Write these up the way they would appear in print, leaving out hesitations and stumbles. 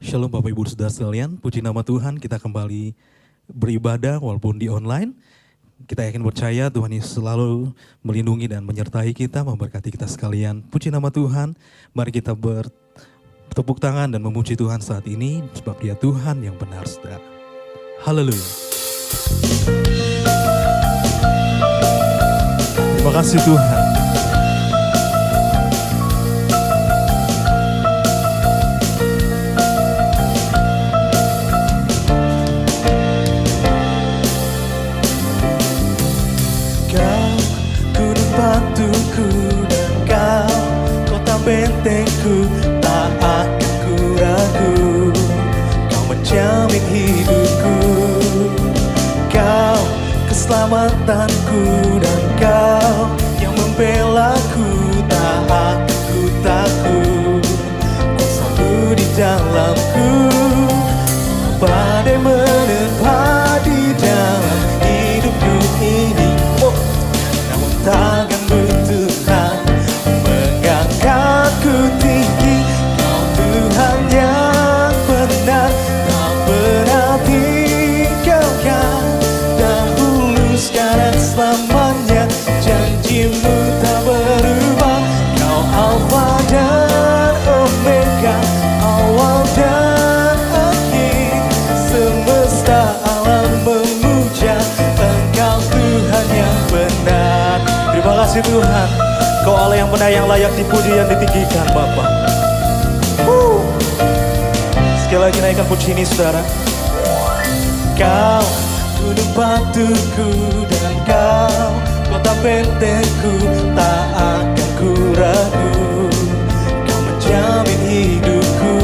Shalom Bapak Ibu Saudara sekalian, puji nama Tuhan, kita kembali beribadah walaupun di online. Kita yakin percaya Tuhan Yesus selalu melindungi dan menyertai kita, memberkati kita sekalian. Puji nama Tuhan, mari kita bertepuk tangan dan memuji Tuhan saat ini, sebab Dia Tuhan yang benar, saudara. Haleluya. Terima kasih Tuhan. Batuku dan kau, kota bentengku, tak akan ku ragu. Kau menjamin hidupku, kau keselamatanku, dan kau yang membelaku, tak akan ku takut. Kau selalu di dalamku, badai menerpa di dalam hidupku ini. Tanganmu Tuhan mengangkatku tinggi. Kau Tuhan yang benar, tak pernah tinggalkan. Dahulu, sekarang, selamanya, janjimu tak berubah. Kau Alfa dan Omega, awal dan akhir. Semesta alam memuja Engkau Tuhan yang benar. Terima kasih Tuhan, Kau Allah yang benar, yang layak dipuji dan ditinggikan Bapa. Sekali lagi naikkan puji ini saudara. Kau gunung batuku dan kau kota bentengku, tak akan ku ragu. Kau menjamin hidupku,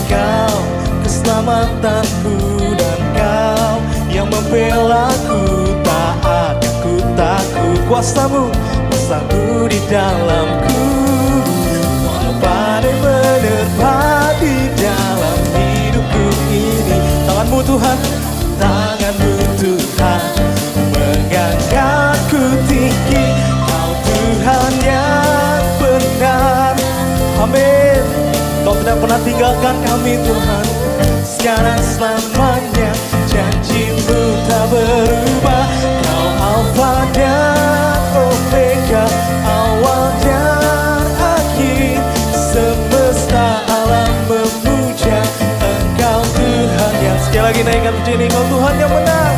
kau keselamatanku, dan kau yang membelaku, tak akan ku takut. Kuasamu di dalamku, walau badai menerpa di dalam hidupku ini. Tanganmu Tuhan, tanganmu Tuhan mengangkatku tinggi. Kau Tuhan yang benar, amin. Kau tidak pernah tinggalkan kami Tuhan, sekarang selamanya, janjimu tak berubah. Kau Alfa dan Omega, awal dan akhir. Semesta alam memuja Engkau Tuhan yang, sekali lagi naikkan puji ini, Kau Tuhan yang benar,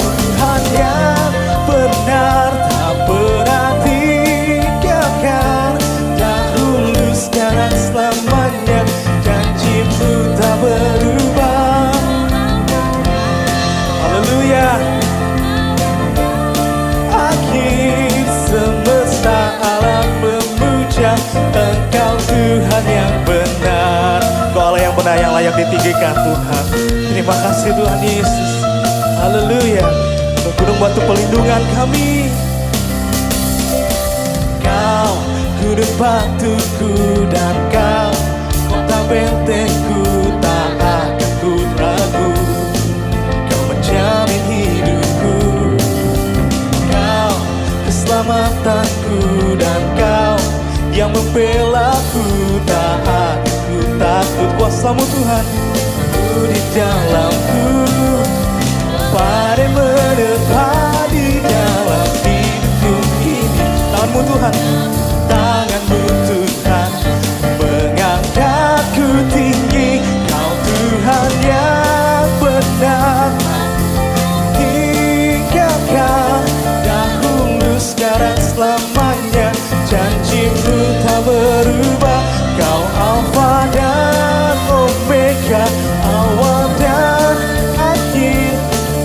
Tuhan yang benar, tak pernah tinggalkan. Dahulu, sekarang, selamanya, janjimu tak berubah. Haleluya. Akhir semesta alam memuja Engkau Tuhan yang benar. Kau Allah yang benar, yang layak ditinggikan Tuhan. Terima kasih Tuhan Yesus. Haleluya. Gunung batu pelindungan kami, Kau gunung batuku dan Kau kota bentengku, tak akan ku ragu. Kau menjamin hidupku, Kau keselamatanku, dan Kau yang membelaku, tak akan ku takut. Kuasamu Tuhan di dalamku, badai menerpa di dalam hidupku ini. Tanganmu Tuhan, tanganmu Tuhan mengangkatku tinggi. Kau Tuhan yang benar, tinggalkan. Dahulu, sekarang, selamanya, janjimu tak berubah. Kau Alfa dan Omega, awal dan akhir.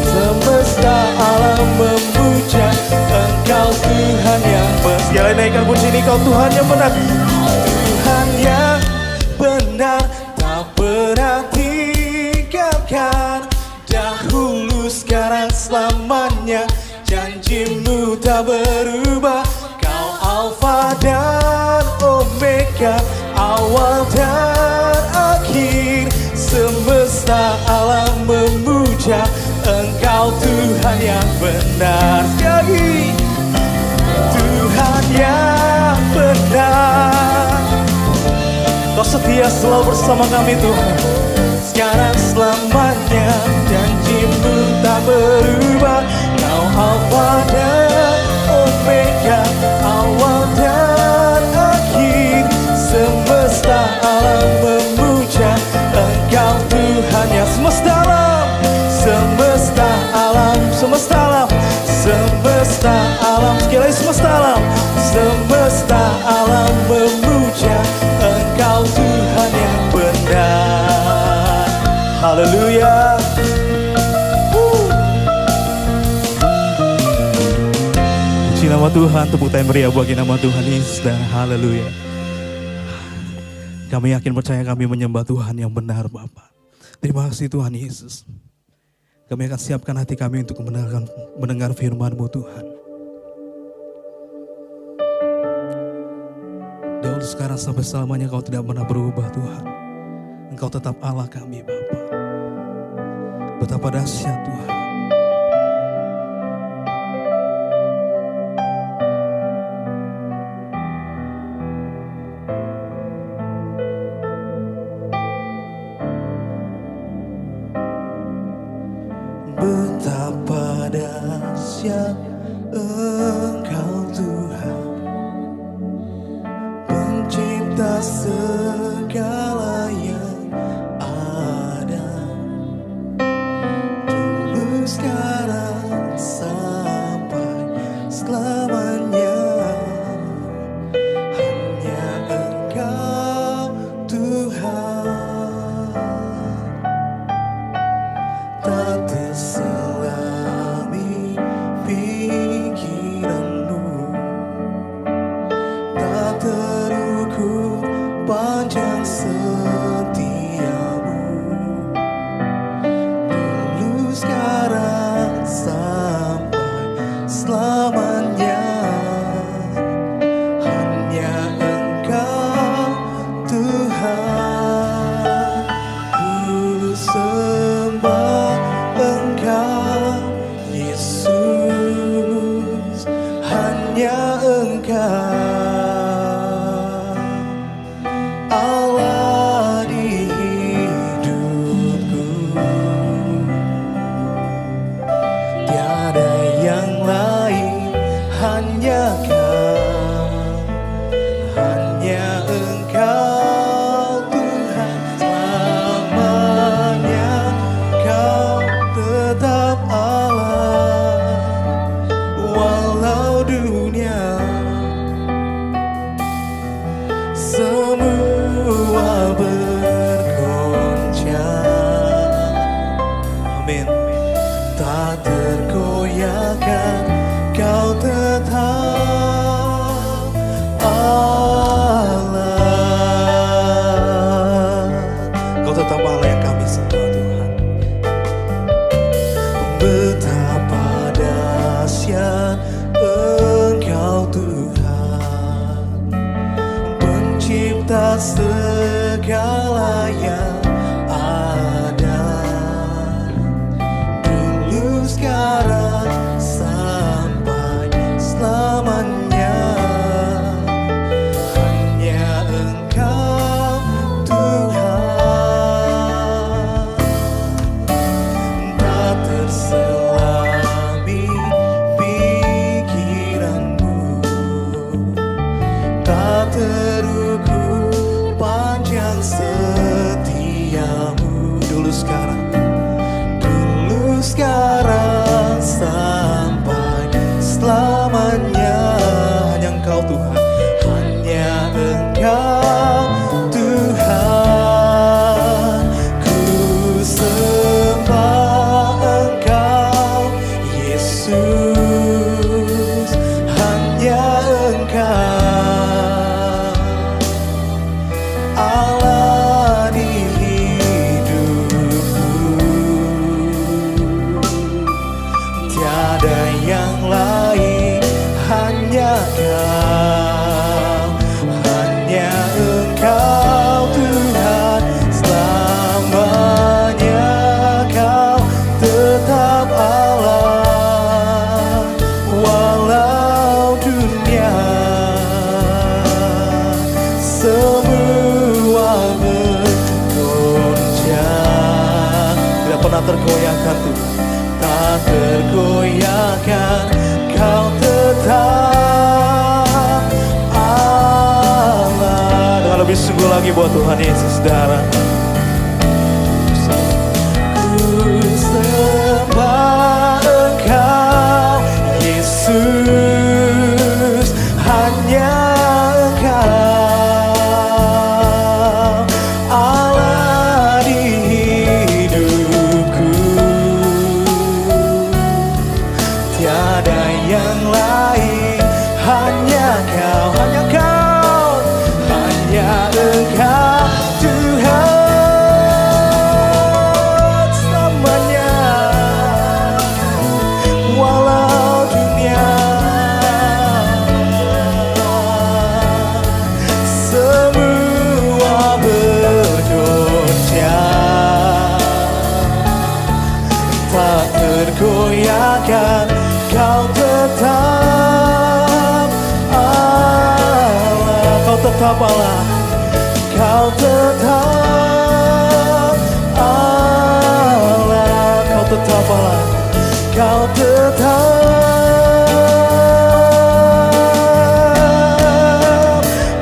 Semesta alam memuja Engkau Tuhan yang benar. Sekali naikkan puji ini, Kau Tuhan yang benar, Tuhan yang benar, tak pernah tinggalkan. Dahulu, sekarang, selamanya, janjimu tak berubah. Kau Alfa dan Omega, awal dan akhir. Semesta alam memuja Engkau Tuhan yang benar. Sekali, Tuhan yang benar. Kau setia Dia selalu bersama kami Tuhan. Sekarang selamanya janji-Mu tak berubah. Kau Alfa dan Omega, awal dan akhir. Semesta alam memuja Engkau Tuhan yang semesta alam. Semesta alam, semesta alam, semesta alam, sekali lagi semesta alam. Semesta alam memuja Engkau Tuhan yang benar. Haleluya. Puji nama Tuhan, tepuk tangan meriah bagi nama Tuhan Yesus dan haleluya. Kami yakin percaya kami menyembah Tuhan yang benar Bapa. Terima kasih Tuhan Yesus. Kami akan siapkan hati kami untuk mendengar firman-Mu Tuhan. Dahulu sekarang sampai selamanya Kau tidak pernah berubah Tuhan. Engkau tetap Allah kami Bapa. Betapa dahsyat Tuhan. Betapa dahsyat Engkau Tuhan, pencipta segala yang ada. Dulu sekarang sampai selamanya, hanya Engkau Tuhan. Tak terselami pikiran-Mu, tak terukur panjang setia-Mu. Dulu sekarang sampai selamanya, hanya Engkau Tuhan. Ku sembah Engkau Yesus, hanya Engkau Allah di hidupku. Tiada yang lain, hanya Kau, hanya Engkau Tuhan. Selamanya Kau tetap Allah, walau dunia semua bergoncang. Amin. Tak tergoyahkan, Kau tetap Allah. Kau tetap Allah yang kami sembah Tuhan. Betapa dahsyat Engkau Tuhan, pencipta segala yang ada. Dulu sekarang sampai selamanya, hanya Engkau Tuhan. Tak terselami pikiran-Mu, tak terukur panjang setia-Mu. Dulu sekarang sampai selamanya, hanya Engkau Tuhan, hanya Engkau Tuhan. Ku sembah Engkau Yesus, hanya Engkau Allah di hidupku. Tiada yang lain, hanya Kau, hanya Engkau Tuhan. Selamanya Kau tetap Allah, walau dunia semua tergoyahkan Tuhan, tak tergoyahkan, Kau tetap Allah. Dengan lebih sungguh lagi buat Tuhan Yesus, saudara. Ku sembah Engkau Yesus, hanya Engkau Allah di hidupku, tiada yang lain, hanya Kau, hanya Kau, hanya Engkau Tuhan selamanya. Walau dunia semua bergoncang, tak tergoyahkan, Kau tetap Allah. Kau tetap Allah, Kau tetap Allah, Kau tetap Allah, Kau tetap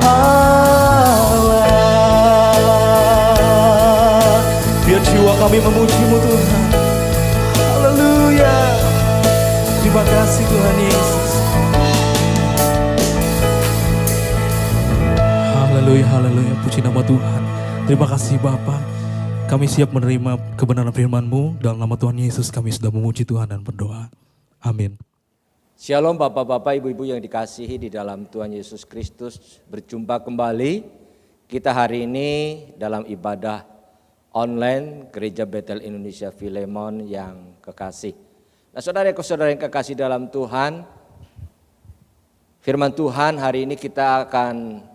Allah. Biar jiwa kami memuji-Mu Tuhan. Haleluya. Terima kasih Tuhan Yesus. Haleluya, haleluya, puji nama Tuhan. Terima kasih Bapa. Kami siap menerima kebenaran firman-Mu. Dalam nama Tuhan Yesus kami sudah memuji Tuhan dan berdoa. Amin. Shalom Bapak-Bapak, Ibu-Ibu yang dikasihi di dalam Tuhan Yesus Kristus. Berjumpa kembali kita hari ini dalam ibadah online Gereja Betel Indonesia Filemon yang kekasih. Nah saudara-saudara yang kekasih dalam Tuhan, firman Tuhan hari ini kita akan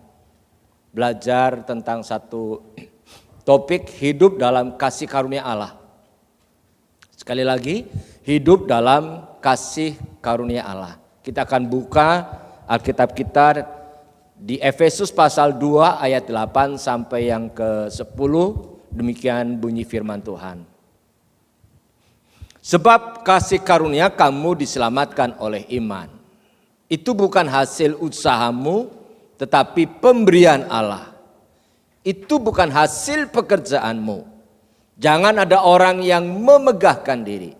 belajar tentang satu topik, hidup dalam kasih karunia Allah. Sekali lagi, hidup dalam kasih karunia Allah. Kita akan buka Alkitab kita di Efesus pasal 2 ayat 8 sampai yang ke-10. Demikian bunyi firman Tuhan. Sebab kasih karunia kamu diselamatkan oleh iman. Itu bukan hasil usahamu, tetapi pemberian Allah. Itu bukan hasil pekerjaanmu. Jangan ada orang yang memegahkan diri.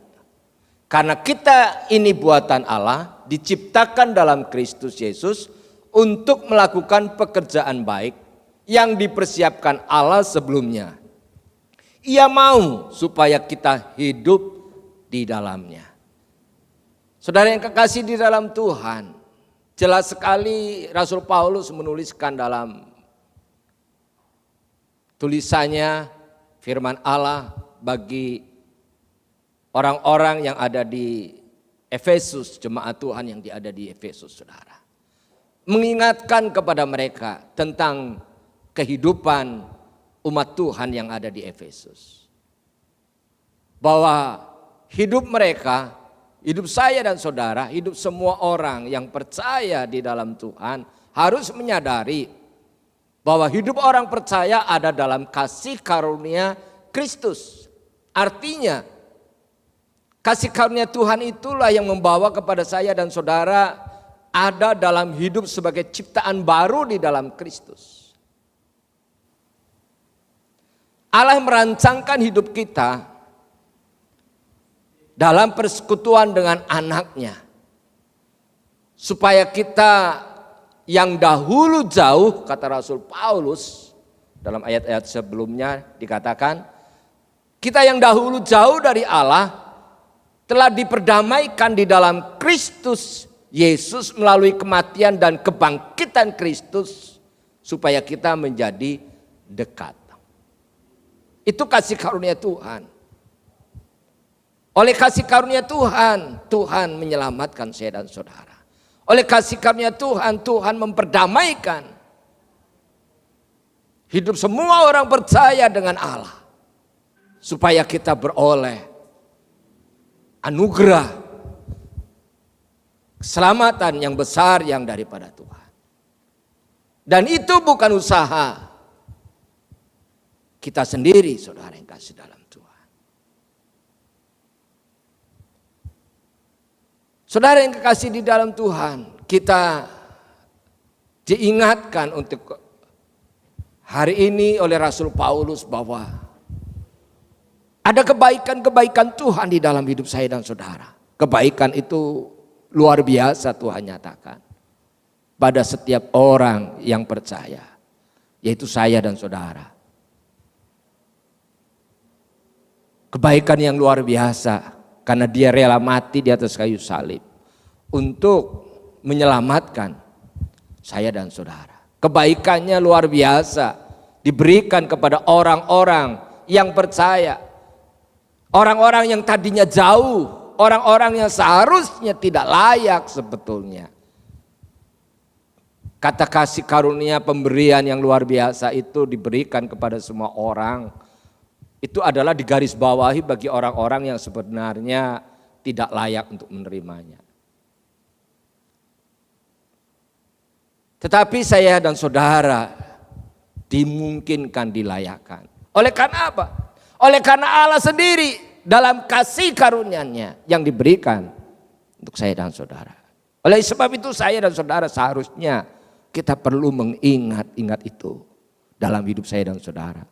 Karena kita ini buatan Allah, diciptakan dalam Kristus Yesus untuk melakukan pekerjaan baik yang dipersiapkan Allah sebelumnya. Ia mau supaya kita hidup di dalamnya. Saudara yang kekasih di dalam Tuhan, jelas sekali Rasul Paulus menuliskan dalam tulisannya firman Allah bagi orang-orang yang ada di Efesus, jemaat Tuhan yang ada di Efesus, saudara. Mengingatkan kepada mereka tentang kehidupan umat Tuhan yang ada di Efesus. Bahwa hidup mereka, hidup saya dan saudara, hidup semua orang yang percaya di dalam Tuhan harus menyadari bahwa hidup orang percaya ada dalam kasih karunia Kristus. Artinya kasih karunia Tuhan itulah yang membawa kepada saya dan saudara ada dalam hidup sebagai ciptaan baru di dalam Kristus. Allah merancangkan hidup kita dalam persekutuan dengan anaknya. Supaya kita yang dahulu jauh, kata Rasul Paulus dalam ayat-ayat sebelumnya dikatakan, kita yang dahulu jauh dari Allah telah diperdamaikan di dalam Kristus Yesus melalui kematian dan kebangkitan Kristus supaya kita menjadi dekat. Itu kasih karunia Tuhan. Oleh kasih karunia Tuhan, Tuhan menyelamatkan saya dan saudara. Oleh kasih karunia Tuhan, Tuhan memperdamaikan hidup semua orang percaya dengan Allah. Supaya kita beroleh anugerah keselamatan yang besar yang daripada Tuhan. Dan itu bukan usaha kita sendiri, saudara yang kasih dalam Tuhan. Saudara yang kekasih di dalam Tuhan, kita diingatkan untuk hari ini oleh Rasul Paulus bahwa ada kebaikan-kebaikan Tuhan di dalam hidup saya dan saudara. Kebaikan itu luar biasa Tuhan nyatakan pada setiap orang yang percaya, yaitu saya dan saudara. Kebaikan yang luar biasa karena dia rela mati di atas kayu salib untuk menyelamatkan saya dan saudara. Kebaikannya luar biasa diberikan kepada orang-orang yang percaya. Orang-orang yang tadinya jauh, orang-orang yang seharusnya tidak layak sebetulnya. Kata kasih karunia pemberian yang luar biasa itu diberikan kepada semua orang. Itu adalah digarisbawahi bagi orang-orang yang sebenarnya tidak layak untuk menerimanya. Tetapi saya dan saudara dimungkinkan dilayakkan. Oleh karena apa? Oleh karena Allah sendiri dalam kasih karunia-Nya yang diberikan untuk saya dan saudara. Oleh sebab itu saya dan saudara seharusnya kita perlu mengingat-ingat itu dalam hidup saya dan saudara.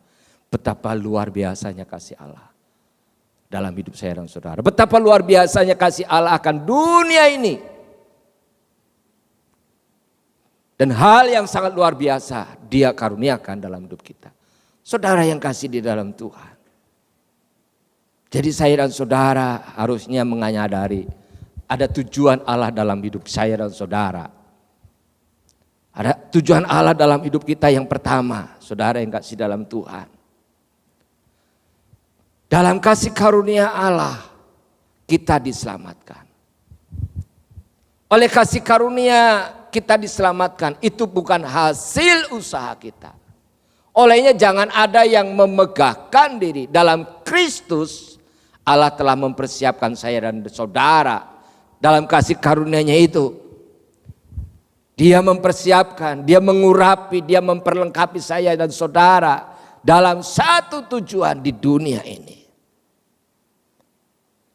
Betapa luar biasanya kasih Allah dalam hidup saya dan saudara. Betapa luar biasanya kasih Allah akan dunia ini. Dan hal yang sangat luar biasa Dia karuniakan dalam hidup kita. Saudara yang kasih di dalam Tuhan. Jadi saya dan saudara harusnya menyadari ada tujuan Allah dalam hidup saya dan saudara. Ada tujuan Allah dalam hidup kita yang pertama, saudara yang kasih dalam Tuhan. Dalam kasih karunia Allah kita diselamatkan. Oleh kasih karunia kita diselamatkan, itu bukan hasil usaha kita. Olehnya jangan ada yang memegahkan diri. Dalam Kristus Allah telah mempersiapkan saya dan saudara dalam kasih karunia-Nya itu. Dia mempersiapkan, Dia mengurapi, Dia memperlengkapi saya dan saudara dalam satu tujuan di dunia ini.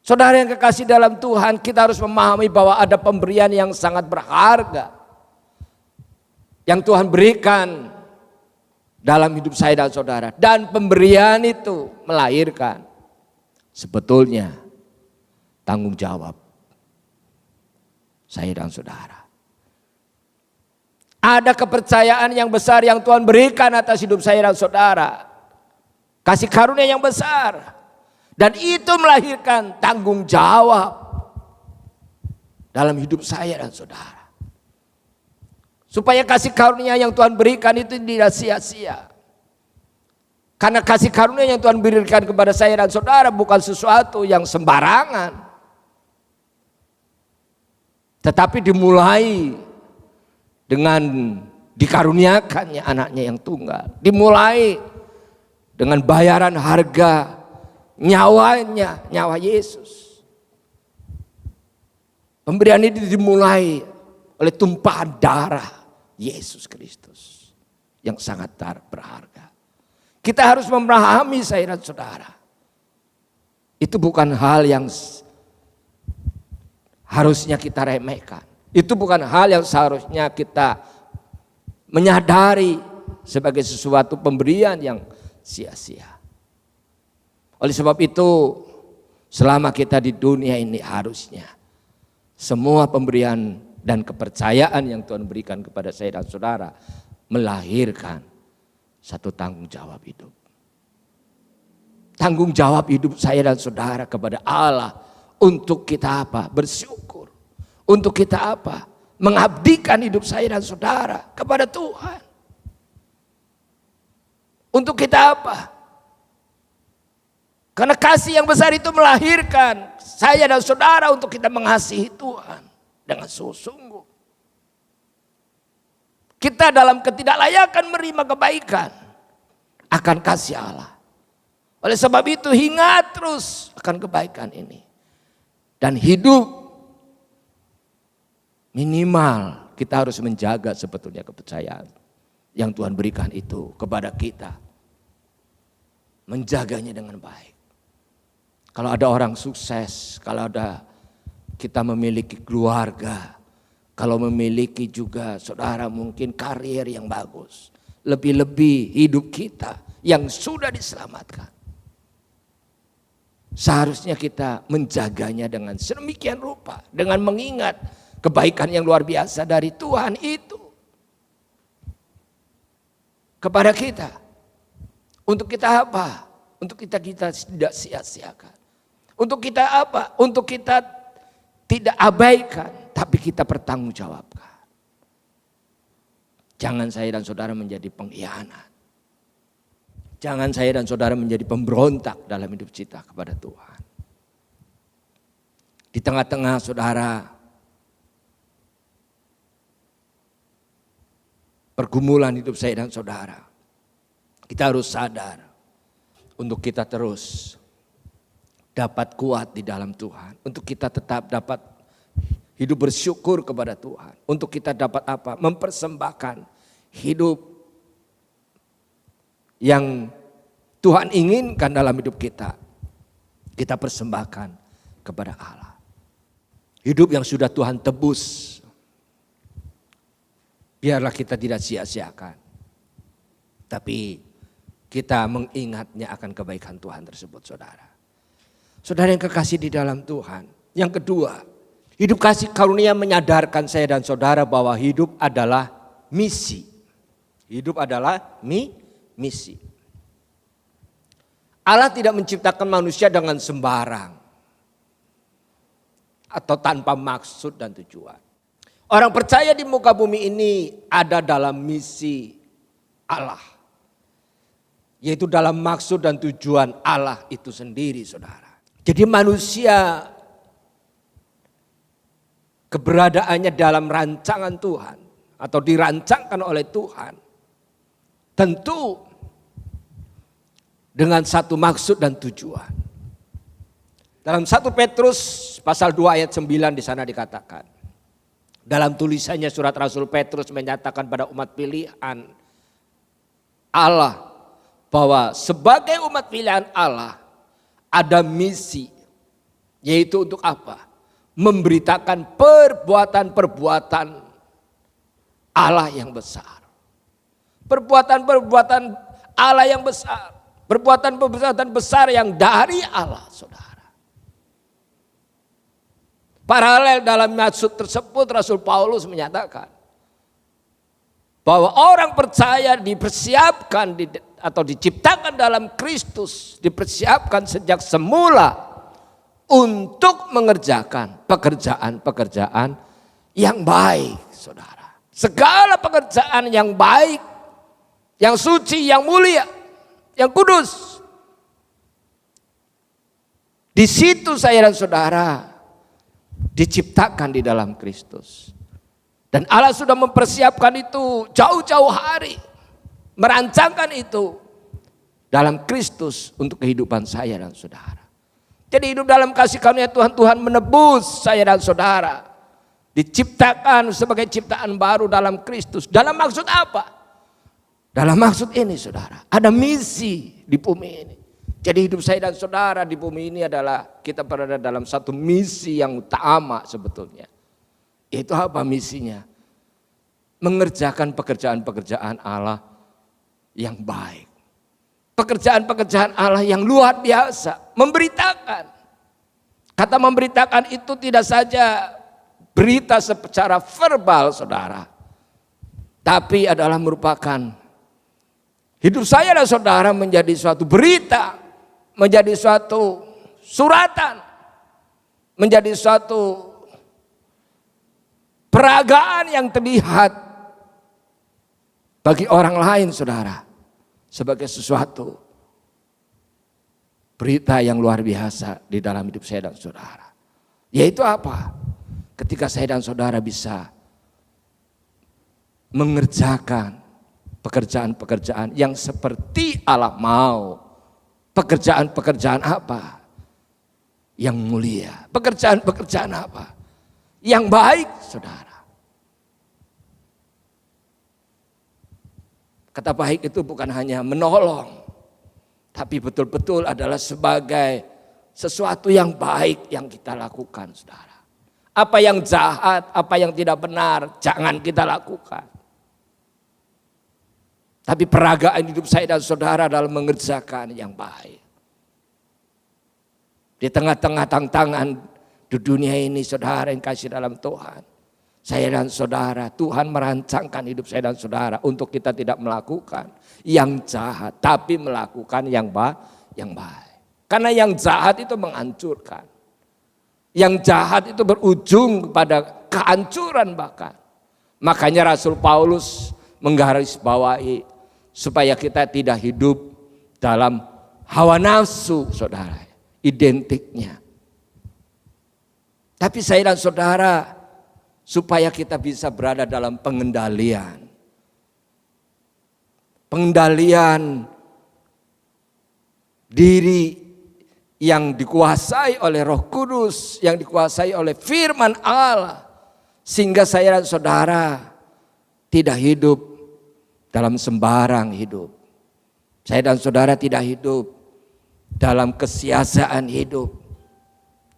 Saudara yang kekasih dalam Tuhan, kita harus memahami bahwa ada pemberian yang sangat berharga yang Tuhan berikan dalam hidup saya dan saudara. Dan pemberian itu melahirkan sebetulnya tanggung jawab saya dan saudara. Ada kepercayaan yang besar yang Tuhan berikan atas hidup saya dan saudara. Kasih karunia yang besar. Dan itu melahirkan tanggung jawab dalam hidup saya dan saudara. Supaya kasih karunia yang Tuhan berikan itu tidak sia-sia. Karena kasih karunia yang Tuhan berikan kepada saya dan saudara bukan sesuatu yang sembarangan. Tetapi dimulai dengan dikaruniakannya anaknya yang tunggal. Dimulai dengan bayaran harga nyawanya, nyawa Yesus. Pemberian ini dimulai oleh tumpahan darah Yesus Kristus yang sangat berharga. Kita harus memahami saya dan saudara. Itu bukan hal yang harusnya kita remehkan. Itu bukan hal yang seharusnya kita menyadari sebagai sesuatu pemberian yang sia-sia. Oleh sebab itu, selama kita di dunia ini harusnya semua pemberian dan kepercayaan yang Tuhan berikan kepada saya dan saudara melahirkan satu tanggung jawab hidup. Tanggung jawab hidup saya dan saudara kepada Allah untuk kita apa? Bersyukur. Untuk kita apa? Mengabdikan hidup saya dan saudara kepada Tuhan. Untuk kita apa? Karena kasih yang besar itu melahirkan saya dan saudara untuk kita mengasihi Tuhan dengan sungguh-sungguh. Kita dalam ketidaklayakan menerima kebaikan akan kasih Allah. Oleh sebab itu ingat terus akan kebaikan ini. Dan hidup minimal kita harus menjaga sebetulnya kepercayaan yang Tuhan berikan itu kepada kita. Menjaganya dengan baik. Kalau ada orang sukses, kalau ada kita memiliki keluarga, kalau memiliki juga saudara mungkin karir yang bagus, lebih-lebih hidup kita yang sudah diselamatkan. Seharusnya kita menjaganya dengan sedemikian rupa, dengan mengingat kebaikan yang luar biasa dari Tuhan itu kepada kita. Untuk kita apa? Untuk kita tidak sia-siakan. Untuk kita apa? Untuk kita tidak abaikan, tapi kita bertanggungjawabkan. Jangan saya dan saudara menjadi pengkhianat. Jangan saya dan saudara menjadi pemberontak dalam hidup kita kepada Tuhan. Di tengah-tengah saudara pergumulan hidup saya dan saudara, kita harus sadar untuk kita terus dapat kuat di dalam Tuhan. Untuk kita tetap dapat hidup bersyukur kepada Tuhan. Untuk kita dapat apa? Mempersembahkan hidup yang Tuhan inginkan dalam hidup kita. Kita persembahkan kepada Allah. Hidup yang sudah Tuhan tebus. Biarlah kita tidak sia-siakan. Tapi kita mengingatnya akan kebaikan Tuhan tersebut, saudara. Saudara yang kekasih di dalam Tuhan. Yang kedua, hidup kasih karunia menyadarkan saya dan saudara bahwa hidup adalah misi. Hidup adalah misi. Allah tidak menciptakan manusia dengan sembarang. Atau tanpa maksud dan tujuan. Orang percaya di muka bumi ini ada dalam misi Allah. Yaitu dalam maksud dan tujuan Allah itu sendiri, saudara. Jadi manusia keberadaannya dalam rancangan Tuhan atau dirancangkan oleh Tuhan. Tentu dengan satu maksud dan tujuan. Dalam 1 Petrus pasal 2 ayat 9 di sana dikatakan. Dalam tulisannya surat Rasul Petrus menyatakan pada umat pilihan Allah bahwa sebagai umat pilihan Allah ada misi, yaitu untuk apa? Memberitakan perbuatan-perbuatan Allah yang besar. Perbuatan-perbuatan Allah yang besar. Perbuatan-perbuatan besar yang dari Allah, saudara. Paralel dalam maksud tersebut Rasul Paulus menyatakan bahwa orang percaya dipersiapkan atau diciptakan dalam Kristus, dipersiapkan sejak semula untuk mengerjakan pekerjaan-pekerjaan yang baik, saudara. Segala pekerjaan yang baik, yang suci, yang mulia, yang kudus. Di situ saya dan saudara diciptakan di dalam Kristus. Dan Allah sudah mempersiapkan itu jauh-jauh hari. Merancangkan itu dalam Kristus untuk kehidupan saya dan saudara. Jadi hidup dalam kasih karunia Tuhan, Tuhan menebus saya dan saudara. Diciptakan sebagai ciptaan baru dalam Kristus. Dalam maksud apa? Dalam maksud ini, saudara, ada misi di bumi ini. Jadi hidup saya dan saudara di bumi ini adalah kita berada dalam satu misi yang utama sebetulnya. Itu apa misinya? Mengerjakan pekerjaan-pekerjaan Allah yang baik. Pekerjaan-pekerjaan Allah yang luar biasa. Memberitakan. Kata memberitakan itu tidak saja berita secara verbal, saudara. Tapi adalah merupakan hidup saya dan saudara menjadi suatu berita. Menjadi suatu suratan. Menjadi suatu peragaan yang terlihat bagi orang lain, saudara, sebagai sesuatu berita yang luar biasa di dalam hidup saya dan saudara. Yaitu apa? Ketika saya dan saudara bisa mengerjakan pekerjaan-pekerjaan yang seperti Allah mau. Pekerjaan-pekerjaan apa? Yang mulia. Pekerjaan-pekerjaan apa? Yang baik, saudara. Kata baik itu bukan hanya menolong, tapi betul-betul adalah sebagai sesuatu yang baik yang kita lakukan, saudara. Apa yang jahat, apa yang tidak benar, jangan kita lakukan. Tapi peragaan hidup saya dan saudara dalam mengerjakan yang baik. Di tengah-tengah tantangan di dunia ini, saudara yang kasih dalam Tuhan. Saya dan saudara, Tuhan merancangkan hidup saya dan saudara untuk kita tidak melakukan yang jahat, tapi melakukan yang baik. Karena yang jahat itu menghancurkan. Yang jahat itu berujung kepada kehancuran bahkan. Makanya Rasul Paulus menggarisbawahi supaya kita tidak hidup dalam hawa nafsu, saudara. Identiknya. Tapi saya dan saudara, supaya kita bisa berada dalam pengendalian. Pengendalian diri yang dikuasai oleh Roh Kudus, yang dikuasai oleh firman Allah. Sehingga saya dan saudara tidak hidup dalam sembarang hidup. Saya dan saudara tidak hidup dalam kesia-siaan hidup.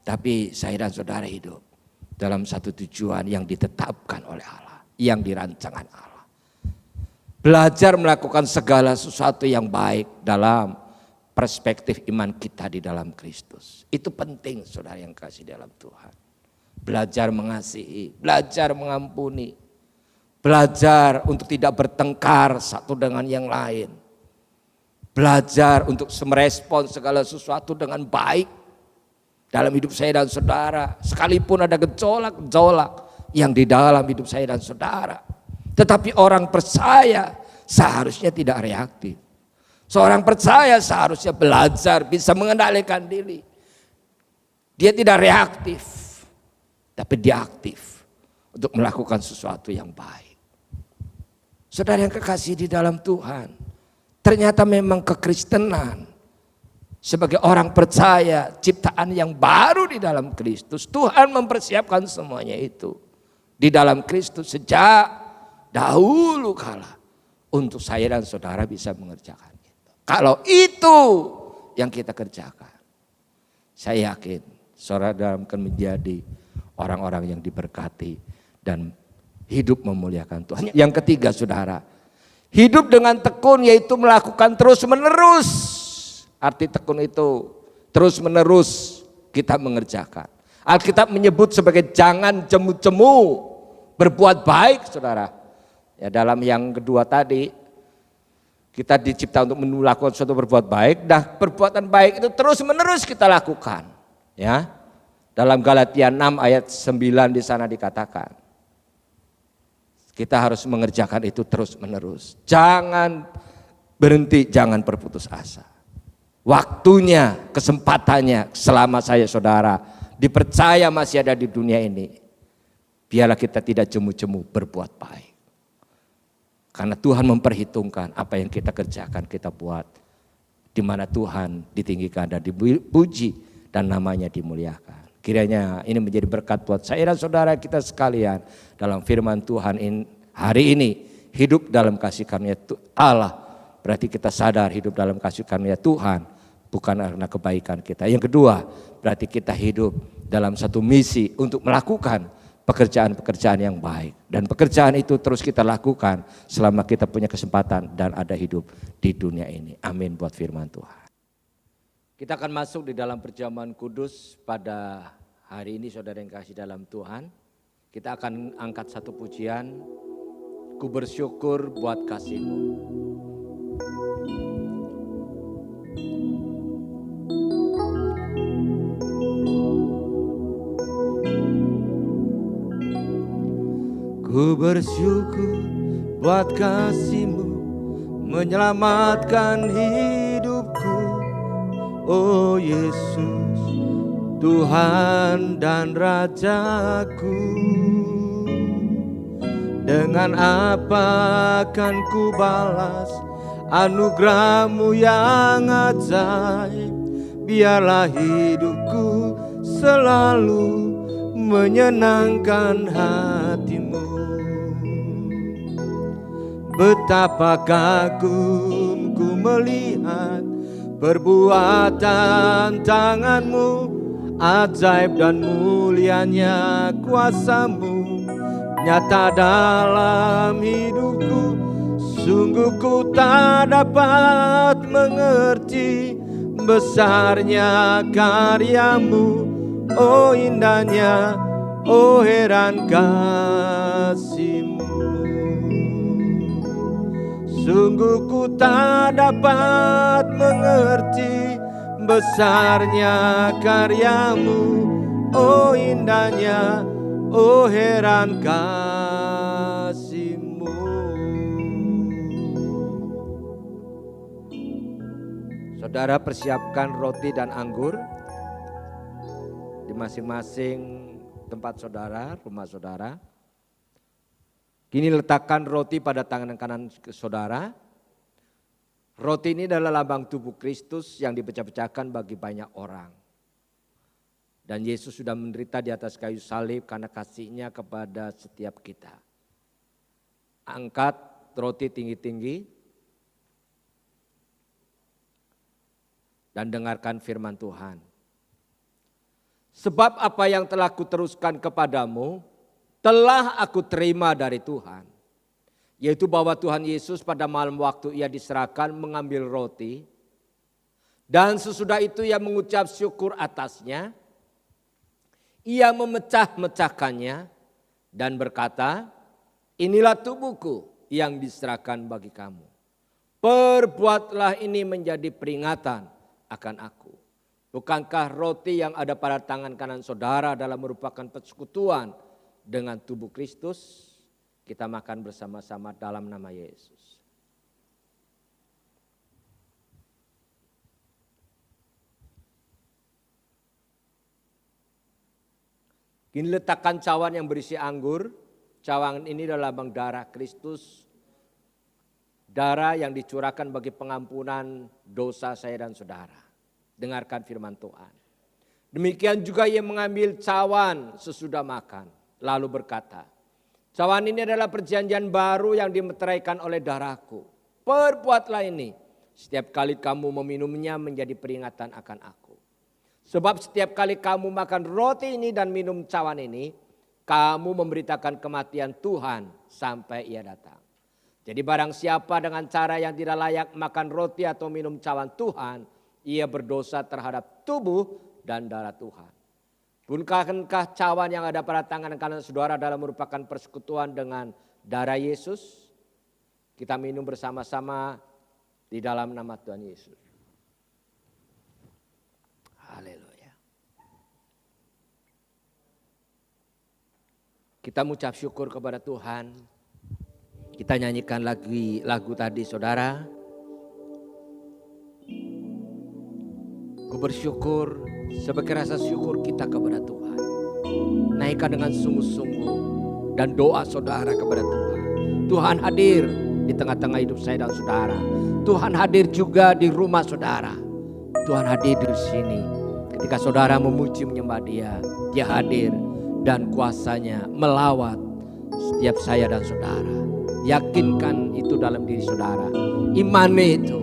Tapi saya dan saudara hidup dalam satu tujuan yang ditetapkan oleh Allah, yang dirancangkan Allah. Belajar melakukan segala sesuatu yang baik dalam perspektif iman kita di dalam Kristus. Itu penting, saudara yang kasih dalam Tuhan. Belajar mengasihi, belajar mengampuni, belajar untuk tidak bertengkar satu dengan yang lain. Belajar untuk merespon segala sesuatu dengan baik dalam hidup saya dan saudara. Sekalipun ada gejolak-gejolak yang di dalam hidup saya dan saudara. Tetapi orang percaya seharusnya tidak reaktif. Seorang percaya seharusnya belajar bisa mengendalikan diri. Dia tidak reaktif, tapi dia aktif untuk melakukan sesuatu yang baik. Saudara yang kekasih di dalam Tuhan, ternyata memang kekristenan sebagai orang percaya, ciptaan yang baru di dalam Kristus, Tuhan mempersiapkan semuanya itu di dalam Kristus sejak dahulu kala untuk saya dan saudara bisa mengerjakan. Kalau itu yang kita kerjakan, saya yakin saudara akan menjadi orang-orang yang diberkati dan hidup memuliakan Tuhan. Yang ketiga, saudara, hidup dengan tekun yaitu melakukan terus menerus. Arti tekun itu terus menerus kita mengerjakan. Alkitab menyebut sebagai jangan jemu-jemu berbuat baik, saudara. Ya, dalam yang kedua tadi, kita dicipta untuk melakukan suatu berbuat baik. Nah, perbuatan baik itu terus menerus kita lakukan. Ya, dalam Galatia 6 ayat 9 di sana dikatakan, kita harus mengerjakan itu terus menerus. Jangan berhenti, jangan berputus asa. Waktunya, kesempatannya selama saya saudara dipercaya masih ada di dunia ini, biarlah kita tidak jemu-jemu berbuat baik. Karena Tuhan memperhitungkan apa yang kita kerjakan, kita buat. Di mana Tuhan ditinggikan dan dipuji dan namanya dimuliakan. Kiranya ini menjadi berkat buat saya dan saudara kita sekalian dalam firman Tuhan hari ini. Hidup dalam kasih karunia Allah. Berarti kita sadar hidup dalam kasih karunia Tuhan. Bukan karena kebaikan kita. Yang kedua, berarti kita hidup dalam satu misi untuk melakukan pekerjaan-pekerjaan yang baik. Dan pekerjaan itu terus kita lakukan selama kita punya kesempatan dan ada hidup di dunia ini. Amin buat firman Tuhan. Kita akan masuk di dalam perjamuan kudus pada hari ini, saudara yang kasih dalam Tuhan. Kita akan angkat satu pujian, ku bersyukur buat kasih-Mu. Ku bersyukur buat kasih-Mu menyelamatkan hidupku. Oh Yesus, Tuhan dan Rajaku. Dengan apa akan ku balas anugerah-Mu yang ajaib. Biarlah hidupku selalu menyenangkan hati-Mu. Betapa kagum ku melihat perbuatan tangan-Mu, ajaib dan mulianya kuasa-Mu nyata dalam hidupku. Sungguh ku tak dapat mengerti besarnya karya-Mu, oh indahnya, oh heran kasih-Mu. Sungguh ku tak dapat mengerti besarnya karya-Mu, oh indahnya, oh heran kasih-Mu. Saudara persiapkan roti dan anggur di masing-masing tempat saudara, rumah saudara. Kini letakkan roti pada tangan kanan saudara. Roti ini adalah lambang tubuh Kristus yang dipecah-pecahkan bagi banyak orang. Dan Yesus sudah menderita di atas kayu salib karena kasih-Nya kepada setiap kita. Angkat roti tinggi-tinggi dan dengarkan firman Tuhan. Sebab apa yang telah kuteruskan kepadamu telah aku terima dari Tuhan. Yaitu bahwa Tuhan Yesus pada malam waktu Ia diserahkan mengambil roti. Dan sesudah itu Ia mengucap syukur atasnya. Ia memecah-mecahkannya dan berkata, inilah tubuhku yang diserahkan bagi kamu. Perbuatlah ini menjadi peringatan akan aku. Bukankah roti yang ada pada tangan kanan saudara adalah merupakan persekutuan dengan tubuh Kristus? Kita makan bersama-sama dalam nama Yesus. Kini letakkan cawan yang berisi anggur. Cawan ini adalah lambang darah Kristus. Darah yang dicurahkan bagi pengampunan dosa saya dan saudara. Dengarkan firman Tuhan. Demikian juga Ia mengambil cawan sesudah makan. Lalu berkata, cawan ini adalah perjanjian baru yang dimeteraikan oleh darahku. Perbuatlah ini. Setiap kali kamu meminumnya menjadi peringatan akan aku. Sebab setiap kali kamu makan roti ini dan minum cawan ini, kamu memberitakan kematian Tuhan sampai Ia datang. Jadi barang siapa dengan cara yang tidak layak makan roti atau minum cawan Tuhan, ia berdosa terhadap tubuh dan darah Tuhan. Bukankah cawan yang ada pada tangan kanan saudara adalah merupakan persekutuan dengan darah Yesus? Kita minum bersama-sama di dalam nama Tuhan Yesus. Haleluya. Kita mengucap syukur kepada Tuhan. Kita nyanyikan lagu tadi saudara. Ku bersyukur sebagai rasa syukur kita kepada Tuhan. Naikkan dengan sungguh-sungguh dan doa saudara kepada Tuhan. Tuhan hadir di tengah-tengah hidup saya dan saudara. Tuhan hadir juga di rumah saudara. Tuhan hadir di sini. Ketika saudara memuji menyembah Dia, Dia hadir dan kuasanya melawat setiap saya dan saudara. Yakinkan itu dalam diri saudara. Imani itu.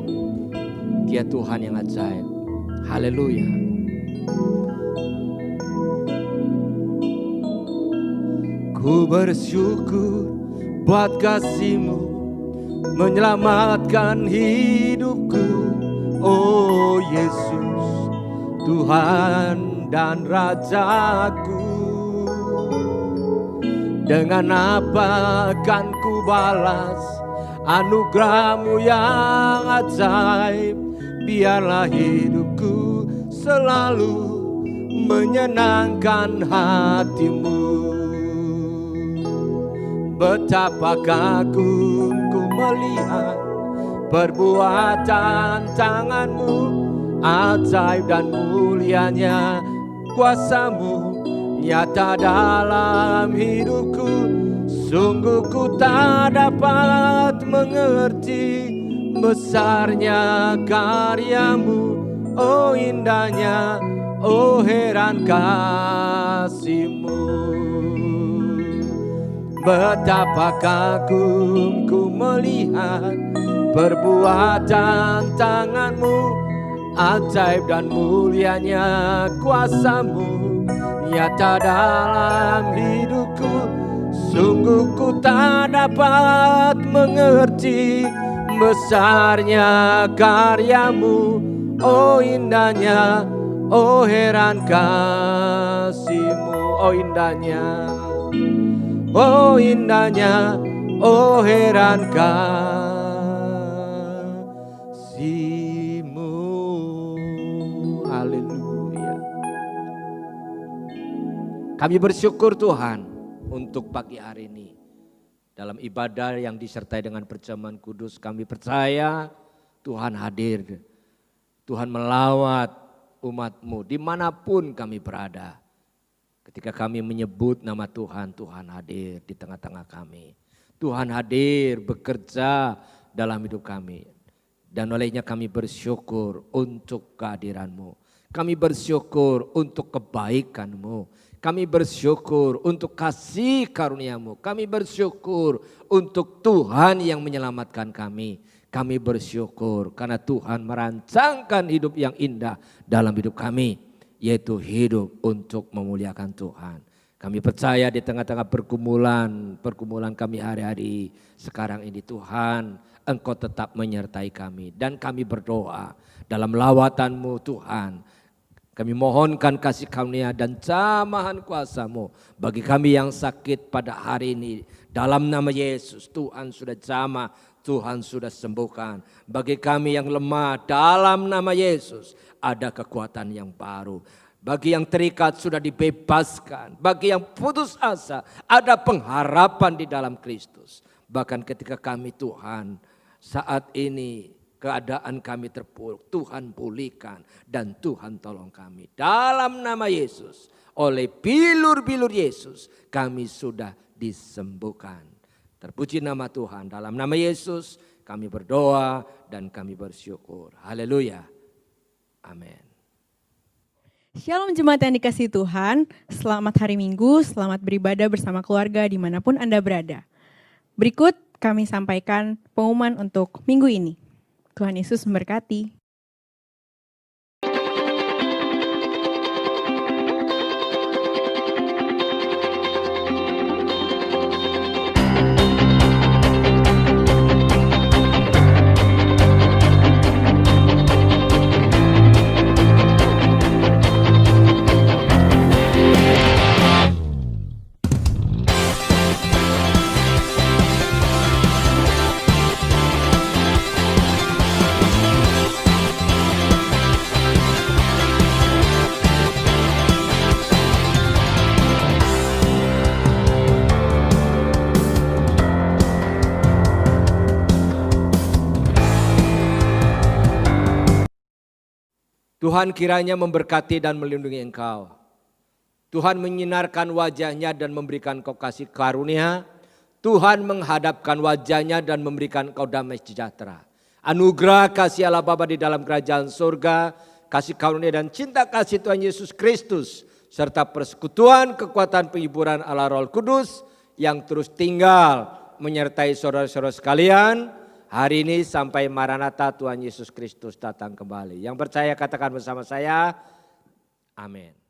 Dia Tuhan yang ajaib. Haleluya. Ku bersyukur buat kasih-Mu menyelamatkan hidupku. Oh Yesus, Tuhan dan Rajaku. Dengan apa kan ku balas anugerah-Mu yang ajaib. Biarlah hidupku selalu menyenangkan hati-Mu. Betapa kagum ku melihat perbuatan tangan-Mu, ajaib dan mulianya kuasa-Mu nyata dalam hidupku. Sungguh ku tak dapat mengerti besarnya karya-Mu, oh indahnya, oh heran kasih-Mu. Betapa kagum ku melihat perbuatan tangan-Mu, ajaib dan mulianya kuasa-Mu nyata dalam hidupku. Sungguh ku tak dapat mengerti besarnya karya-Mu. Oh indahnya, oh heran kasih-Mu. Oh indahnya, oh indahnya, oh heran kasih-Mu. Haleluya. Kami bersyukur Tuhan untuk pagi hari ini. Dalam ibadah yang disertai dengan perjamuan kudus, kami percaya Tuhan hadir. Tuhan melawat umat-Mu dimanapun kami berada. Ketika kami menyebut nama Tuhan, Tuhan hadir di tengah-tengah kami. Tuhan hadir bekerja dalam hidup kami. Dan olehnya kami bersyukur untuk kehadiran-Mu. Kami bersyukur untuk kebaikan-Mu. Kami bersyukur untuk kasih karunia-Mu. Kami bersyukur untuk Tuhan yang menyelamatkan kami. Kami bersyukur karena Tuhan merancangkan hidup yang indah dalam hidup kami. Yaitu hidup untuk memuliakan Tuhan. Kami percaya di tengah-tengah pergumulan kami hari-hari sekarang ini Tuhan, Engkau tetap menyertai kami. Dan kami berdoa dalam lawatan-Mu Tuhan. Kami mohonkan kasih karunia dan jamahan kuasa-Mu bagi kami yang sakit pada hari ini. Dalam nama Yesus Tuhan sudah jamah, Tuhan sudah sembuhkan. Bagi kami yang lemah dalam nama Yesus ada kekuatan yang baru. Bagi yang terikat sudah dibebaskan. Bagi yang putus asa ada pengharapan di dalam Kristus. Bahkan ketika kami Tuhan saat ini keadaan kami terpuruk, Tuhan pulihkan dan Tuhan tolong kami. Dalam nama Yesus, oleh bilur-bilur Yesus kami sudah disembuhkan. Terpuji nama Tuhan. Dalam nama Yesus kami berdoa dan kami bersyukur. Haleluya. Amin. Shalom jemaat yang dikasihi Tuhan, selamat hari Minggu, selamat beribadah bersama keluarga dimanapun Anda berada. Berikut kami sampaikan pengumuman untuk minggu ini. Tuhan Yesus memberkati. Tuhan kiranya memberkati dan melindungi engkau. Tuhan menyinarkan wajahnya dan memberikan kau kasih karunia. Tuhan menghadapkan wajahnya dan memberikan kau damai sejahtera. Anugerah kasih Allah Bapa di dalam kerajaan surga, kasih karunia dan cinta kasih Tuhan Yesus Kristus, serta persekutuan kekuatan penghiburan Allah Roh Kudus yang terus tinggal menyertai saudara-saudara sekalian, hari ini sampai Maranatha Tuhan Yesus Kristus datang kembali. Yang percaya katakan bersama saya, amin.